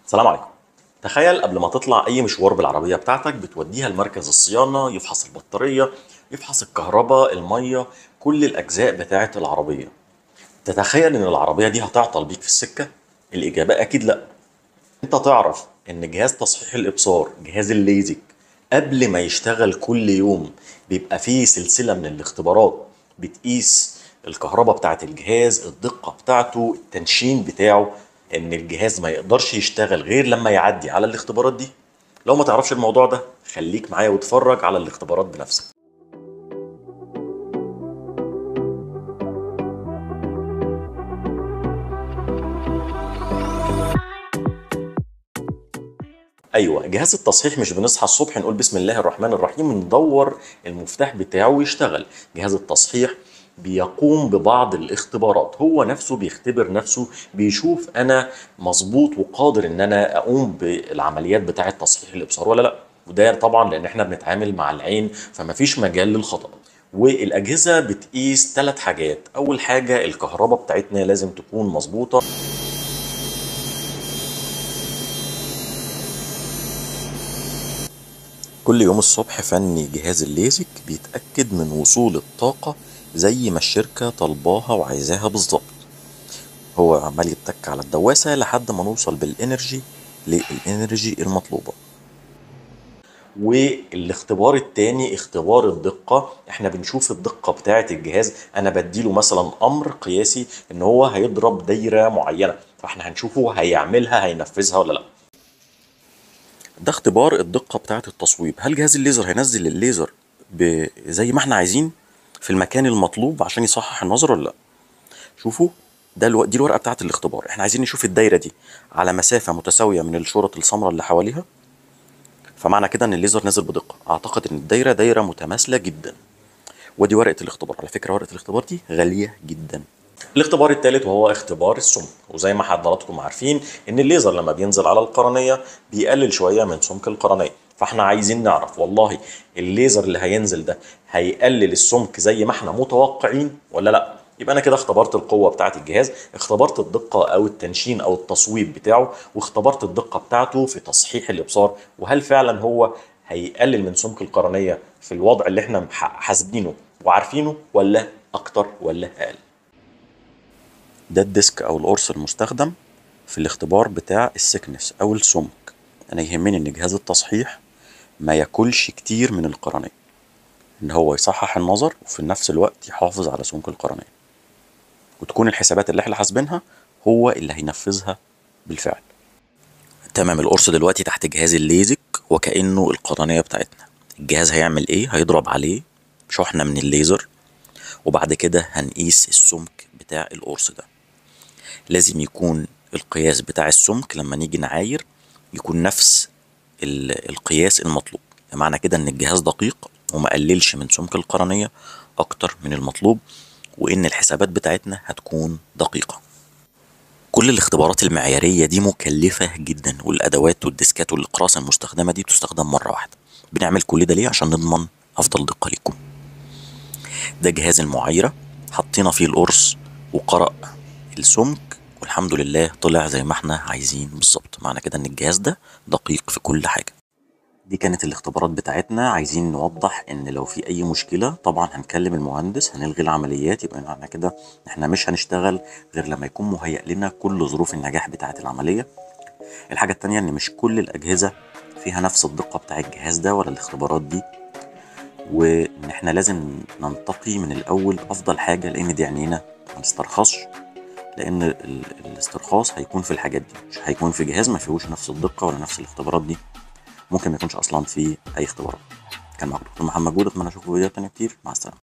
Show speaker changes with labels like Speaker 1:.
Speaker 1: السلام عليكم. تخيل قبل ما تطلع اي مشوار بالعربيه بتاعتك بتوديها لمركز الصيانه يفحص البطاريه، يفحص الكهرباء، الميه، كل الاجزاء بتاعه العربيه. تتخيل ان العربيه دي هتعطل بيك في السكه؟ الاجابه اكيد لا. انت تعرف ان جهاز تصحيح الابصار، جهاز الليزك، قبل ما يشتغل كل يوم بيبقى فيه سلسله من الاختبارات بتقيس الكهرباء بتاعه الجهاز، الدقه بتاعته، التنشين بتاعه، ان الجهاز ما يقدرش يشتغل غير لما يعدي على الاختبارات دي. لو ما تعرفش الموضوع ده خليك معايا واتفرج على الاختبارات بنفسك. ايوه، جهاز التصحيح مش بنصحى الصبح نقول بسم الله الرحمن الرحيم ندور المفتاح بتاعه ويشتغل. جهاز التصحيح بيقوم ببعض الاختبارات، هو نفسه بيختبر نفسه، بيشوف انا مظبوط وقادر ان انا اقوم بالعمليات بتاعه تصحيح الابصار ولا لا. وده طبعا لان احنا بنتعامل مع العين فمفيش مجال للخطأ. والاجهزه بتقيس 3 حاجات. اول حاجه الكهرباء بتاعتنا لازم تكون مظبوطه. كل يوم الصبح فني جهاز الليزك بيتأكد من وصول الطاقة زي ما الشركة طالباها وعايزاها بالظبط. هو عمال يتك على الدواسة لحد ما نوصل بالإنرجي للإنرجي المطلوبة. والاختبار التاني اختبار الدقة، احنا بنشوف الدقة بتاعة الجهاز. انا بديله مثلا امر قياسي ان هو هيضرب دايرة معينة، فاحنا هنشوفه هيعملها هينفذها ولا لا. ده اختبار الدقة بتاعة التصويب. هل جهاز الليزر هينزل الليزر زي ما احنا عايزين في المكان المطلوب عشان يصحح النظر ولا لا؟ شوفوا، دي الورقة بتاعة الاختبار. احنا عايزين نشوف الدايرة دي على مسافة متساوية من الشرط السمراء اللي حواليها، فمعنى كده ان الليزر نازل بدقة. اعتقد ان الدايرة دايرة متماثلة جدا. ودي ورقة الاختبار. على فكرة ورقة الاختبار دي غالية جدا. الاختبار الثالث وهو اختبار السمك، وزي ما حضراتكم عارفين ان الليزر لما بينزل على القرنية بيقلل شوية من سمك القرنية، فاحنا عايزين نعرف والله الليزر اللي هينزل ده هيقلل السمك زي ما احنا متوقعين ولا لا. يبقى انا كده اختبرت القوة بتاعة الجهاز، اختبرت الدقة او التنشين او التصويب بتاعه، واختبرت الدقة بتاعته في تصحيح الابصار، وهل فعلا هو هيقلل من سمك القرنية في الوضع اللي احنا حاسبينه وعارفينه، ولا اكتر ولا اقل. ده الديسك او القرص المستخدم في الاختبار بتاع السكنس او السمك. انا يهمني ان جهاز التصحيح ما ياكلش كتير من القرنية، ان هو يصحح النظر وفي نفس الوقت يحافظ على سمك القرنية، وتكون الحسابات اللي احنا حاسبينها هو اللي هينفذها بالفعل. تمام، القرص دلوقتي تحت جهاز الليزك وكأنه القرنية بتاعتنا. الجهاز هيعمل ايه؟ هيضرب عليه شحنة من الليزر، وبعد كده هنقيس السمك بتاع القرص ده. لازم يكون القياس بتاع السمك لما نيجي نعاير يكون نفس القياس المطلوب. معنى كده ان الجهاز دقيق وما قللش من سمك القرنية اكتر من المطلوب، وان الحسابات بتاعتنا هتكون دقيقة. كل الاختبارات المعيارية دي مكلفة جدا، والادوات والديسكات والاقراص المستخدمة دي بتستخدم مرة واحدة. بنعمل كل ده ليه؟ عشان نضمن افضل دقة ليكم. ده جهاز المعايرة، حطينا فيه القرص وقرأ السمك والحمد لله طلع زي ما احنا عايزين بالظبط. معنى كده ان الجهاز ده دقيق في كل حاجة. دي كانت الاختبارات بتاعتنا. عايزين نوضح ان لو في اي مشكلة طبعا هنكلم المهندس، هنلغي العمليات. يبقى معنى كده احنا مش هنشتغل غير لما يكون مهيأ لنا كل ظروف النجاح بتاعة العملية. الحاجة التانية ان مش كل الاجهزة فيها نفس الدقة بتاع الجهاز ده ولا الاختبارات دي، وان احنا لازم ننتقي من الاول افضل حاجة، لان دي عينينا ما نسترخصش. لان الاسترخاص هيكون في الحاجات دي، مش هيكون في جهاز ما فيهوش نفس الدقة ولا نفس الاختبارات دي. ممكن ما يكونش اصلا فيه اي اختبارات. كان معكم دكتور محمد جود، اتمنى اشوفكم فيديوهات تانية كتير. مع السلامة.